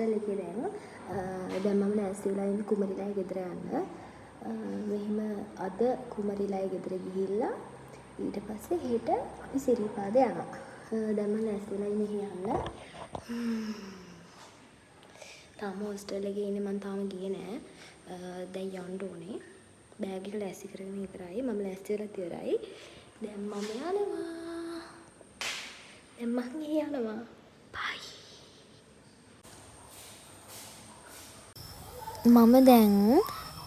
හෝස්ටල් එකේ දැන් මම ලෑස්ති වෙලා ඉන්නේ කුමරිලාගේ ගෙදර යන්න. මෙහෙම අද කුමරිලාගේ ගෙදර ගිහිල්ලා ඊට පස්සේ හෙට අපි සිරිපාද යනවා. දැන් මම ලෑස්ති වෙලා ඉන්නේ යන්න. තාම හෝස්ටල් එකේ ඉන්නේ මම තාම ගියේ නෑ. දැන් යන්න ඕනේ. බෑග් එක ලෑස්ති කරගෙන ඉවරයි. මම ලෑස්ති වෙලා ඉවරයි. දැන් මම යනවා. දැන් මම යනවා. බයි. මම දැන්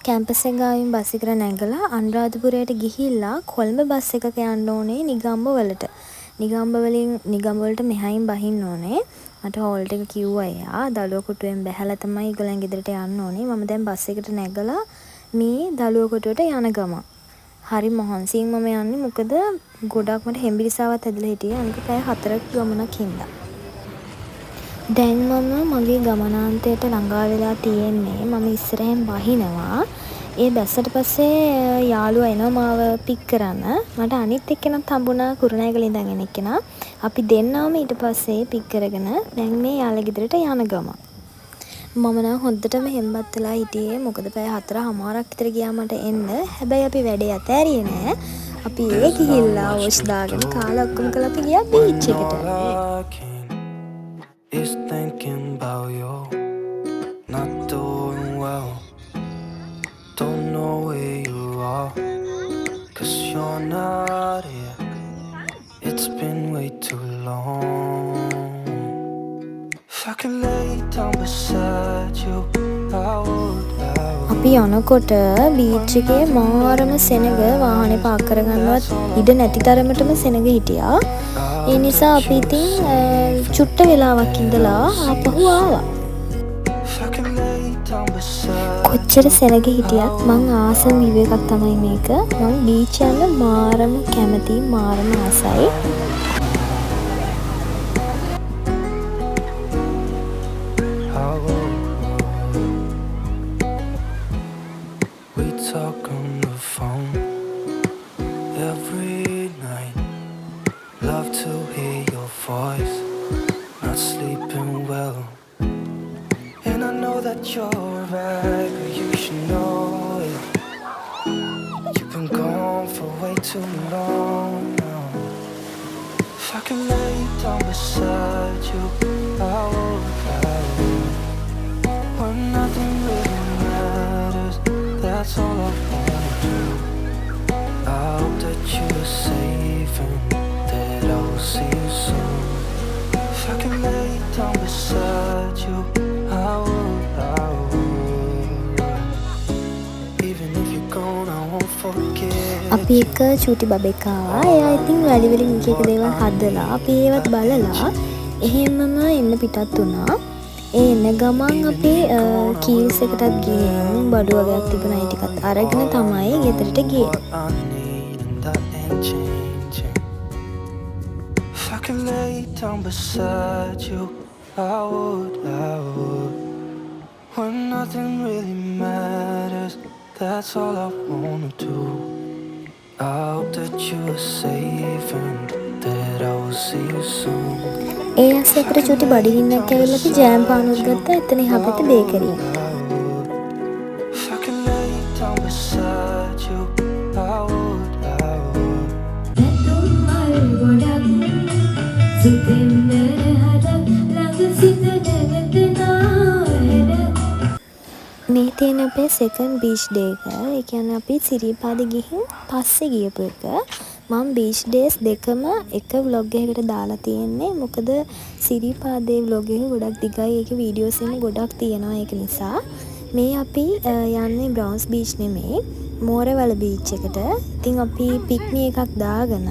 කැම්පස් එක ගාවින් බස් එකට නැගලා අනුරාධපුරයට ගිහිල්ලා කොළඹ බස් එකක යන්න ඕනේ නිගම්බ වලට. නිගම්බ වලට මෙහායින් බහින්න ඕනේ. මට හෝල්ට් එක කිව්වා එයා. දළුව කොටුවෙන් බැහැලා තමයි ඒගොල්ලන් ගෙදරට යන්න ඕනේ. මම දැන් බස් එකට නැගලා මේ දළුව කොටුවට යන ගමන්. හරි මහන්සියෙන් මම යන්නේ. මොකද ගොඩක් මට හෙම්බිරිස්සාවත් ඇදලා හිටියේ. අනික පැය 4ක් ගමනක් හින්දා. දැන් මම මගේ ගමනාන්තයට ළඟා වෙලා තියෙන්නේ. මම ඉස්සරහෙන් බහිනවා. ඒ බැස්සට පස්සේ යාළුවා එනවා මාව පික් කරන්න. මට අනිත් එක්කෙනත් හම්බුණා කුරුණෑගල ඉඳන් එන එක්කෙනා. අපි දෙන්නාම ඊට පස්සේ පික් කරගෙන දැන් මේ යාළුවා ගෙදරට යන ගමන්. මම නම් හොද්දටම හෙම්බත් වෙලා හිටියේ. මොකද පැය 4:00මාරක් විතර ගියා මට එන්න. හැබැයි අපි වැඩේ අතෑරියේ නෑ. අපි ඒ ගිහිල්ලා වොෂ් දාගෙන කාලා ඔක්කොම කළා අපි ගියා බීච් එකට. Is thinking about you, not doing well. Don't know where you are, 'cause you're not here. It's been way too long. If I could lay down beside you, I would. අපි යනකොට beach එකේ මාරම සෙනග වාහනේ Park කරගන්නවත් ඉඩ නැති තරමටම සෙනග හිටියා. ඒ නිසා අපි ඉතින් චුට්ට වෙලාවක් ඉඳලා ආපහු ආවා. කොච්චර සෙනග හිටියත් මං ආසම වීව් එකක් තමයි මේක. මං බීච් යන්න මාරම කැමති, මාරම ආසයි. We talk on the phone every night. Love to hear your voice. Not sleeping well. And I know that you're right, but you should know it. You've been gone for way too long now. If I could lay down beside you, I would. When nothing really matters, that's all I wanna do. I hope that you are safe and that I will see you soon. If I can lay down beside you, I would. Even if you're gone, I won't forget. අපි එක චූටි බබෙක් ආවා. එයා ඉතින් වැඩි වෙලින් එක එක දේවල් හදලා අපි ඒවත් බලලා එහෙමම එන්න පිටත් වුණා. ඒ එන ගමන් අපි කීල්ස් එකටත් ගිහින් බඩු වගේක් තිබුණා. ඒ ටිකත් අරගෙන තමයි ගෙදරට ගියේ. If I could lay down beside you, I would. When nothing really matters, that's all I wanna do. I hope that you are safe and that I will see you soon. ඒ අස්සකට චූටි බඩගින්නක් ඇවිල්ලා අපි jam පානුත් ගත්තා. එතන එහා පැත්තේ බේකරිය. If I could lay down beside you, I would. මේ තියෙන අපේ සෙකන්ඩ් බීච් ඩේ එක. ඒ කියන්නේ අපි සිරිපාද ගිහින් පස්සේ ගියපු එක. මම බීච් ඩේස් දෙකම එක vlog එකකට දාලා තියෙන්නේ. මොකද සිරිපාදේ vlog එක ගොඩක් දිගයි. ඒකේ වීඩියෝස් එන්නේ ගොඩක් තියෙනවා. ඒක නිසා මේ අපි යන්නේ බ්‍රවුන්ස් බීච් නෙමෙයි, මෝරවල බීච් එකට. ඉතින් අපි පික්නික් එකක් දාගෙන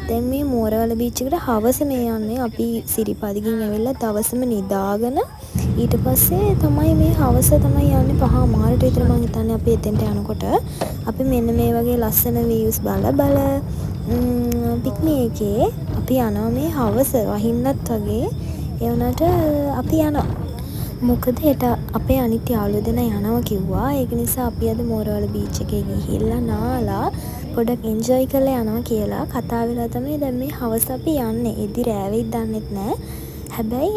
දැන් මේ මෝරවල බීච් එකට හවස මේ යන්නේ. අපි සිරිපාදකින් ඇවිල්ලා දවසම නිදාගෙන ඊට පස්සේ තමයි මේ හවස තමයි යන්නේ 5:00 විතර මම හිතන්නේ අපි එතෙන්ට යනකොට. අපි මෙන්න මේ වගේ ලස්සන views බල පික්නික් එකේ අපි යනවා මේ හවස වහින්නත් වගේ. ඒ වුණාට අපි යනවා. මොකද හෙට අපේ අනිත් යාළුවෝ දෙනා යනවා කිව්වා. ඒක නිසා අපි අද මෝරවල බීච් එකේ ගිහිල්ලා නාලා පොඩක් එන්ජොයි කරලා යනවා කියලා කතා වෙලා තමයි දැන් මේ හවස අපි යන්නේ. එදි රෑ වෙයිද දන්නෙත් නෑ. හැබැයි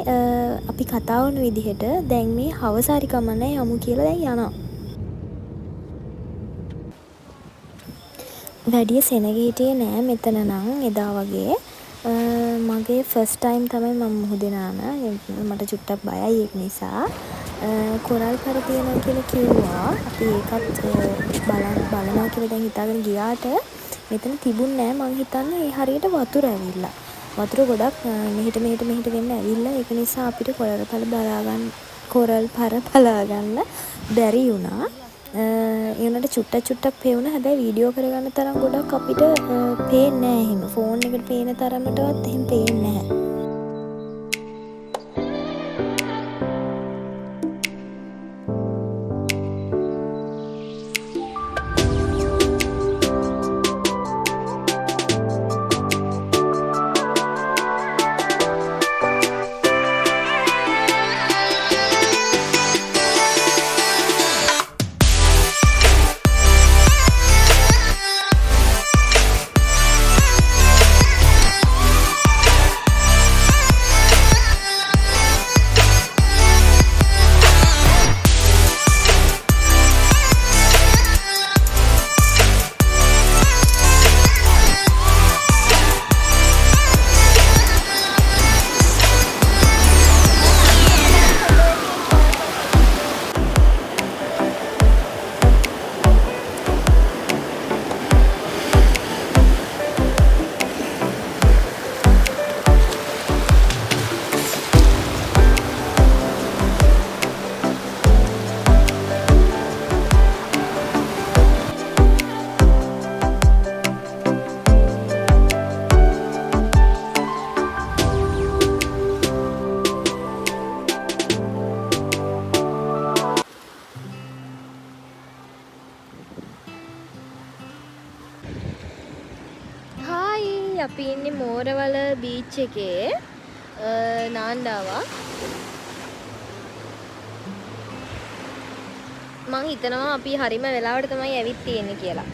අපි කතා වුණු විදිහට දැන් මේ හවස හරි කමන්නේ යමු කියලා දැන් යනවා. වැඩිය සෙනග හිටියේ නෑ මෙතන නම් එදා වගේ. මගේ ෆස්ට් ටයිම් තමයි මම මුහුදේ නාන. මට චුට්ටක් බයයි ඒක නිසා. කොරල් පර තියෙනවා කියලා කිව්වා. අපි ඒකත් බලනවා කියලා දැන් හිතාගෙන ගියාට මෙතන තිබුණේ නෑ. මං හිතන්නේ ඒ හරියට වතුර ඇවිල්ලා. වතුර ගොඩක් මෙහෙට වෙන්න ඇවිල්ලා ඒක නිසා අපිට කොරල් පර බලා ගන්න බැරි වුණා. ඒ වුණාට චුට්ටක් පේුණා. හැබැයි වීඩියෝ කරගන්න තරම් ගොඩක් අපිට පේන්නේ නෑ එහෙම. ෆෝන් එකට පේන තරමටවත් එහෙම පේන්නේ නෑ. අපි ඉන්නේ මෝරවල බීච් එකේ නාන්දාවා. මං හිතනවා අපි හරිම වෙලාවට තමයි ඇවිත් තියෙන්නේ කියලා.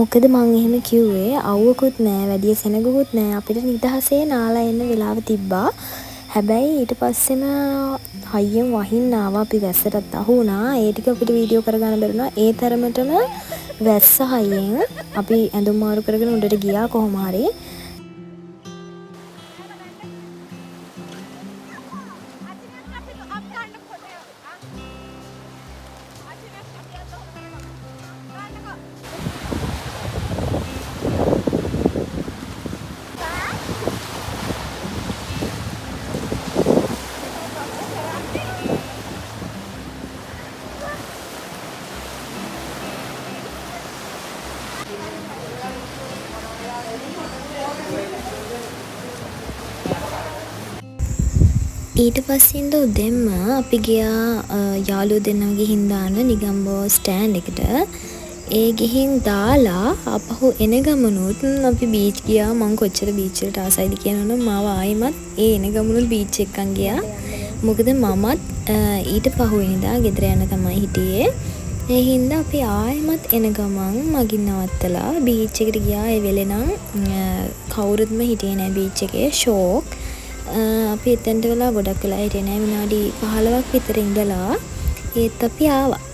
මොකද මං එහෙම කිව්වේ අවුවකුත් නෑ වැඩි සෙනගකුත් නෑ අපිට නිදහසේ නාලා එන්න වෙලාව තිබ්බා. හැබැයි ඊට පස්සෙම හයියෙන් වහින්න ආවා අපි වැස්සටත් අහු වුණා. ඒ ටික අපිට වීඩියෝ කරගන්න බැරුණා. ඒ තරමටම වැස්ස හයියෙන් අපි ඇඳුම් මාරු කරගෙන උඩට ගියා කොහොම හරි. ඊට පස්සෙන්ද උදෙන්ම අපි ගියා යාළුවෝ දෙන්නා ගිහින් දාන්න නිගම්බෝ ස්ටෑන්ඩ් එකට. ඒ ගිහින් දාලා අපහු එන ගමනුත් අපි බීච් ගියා. මං කොච්චර බීච් වලට ආසයිද කියනවනම් මාව ආයිමත් ඒ එන ගමනුත් බීච් එකක් ගියා. මොකද මමත් ඊට පහුවෙනිදා ගෙදර යන තමයි හිටියේ. ඒ හින්දා අපි ආයිමත් එන ගමන් මගින් නවත්තලා බීච් එකට ගියා. ඒ වෙලේ නම් කවුරුත්ම හිටියේ නෑ බීච් එකේ. ෂෝක්. අපි එතෙන්ට වෙලා ගොඩක් වෙලා හිටියේ නෑ. විනාඩි 15ක් විතර ඉඳලා ඒත් අපි ආවා.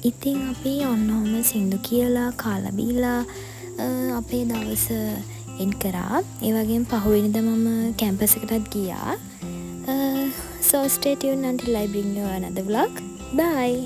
ඉතින් අපි ඔන්නෝම සින්දු කියලා කාලා බීලා අපේ දවස එන්ඩ් කරා. ඒ වගේම පහුවෙනිදා මම කැම්පස් එකටත් ගියා. So stay tuned until I bring you another vlog. Bye.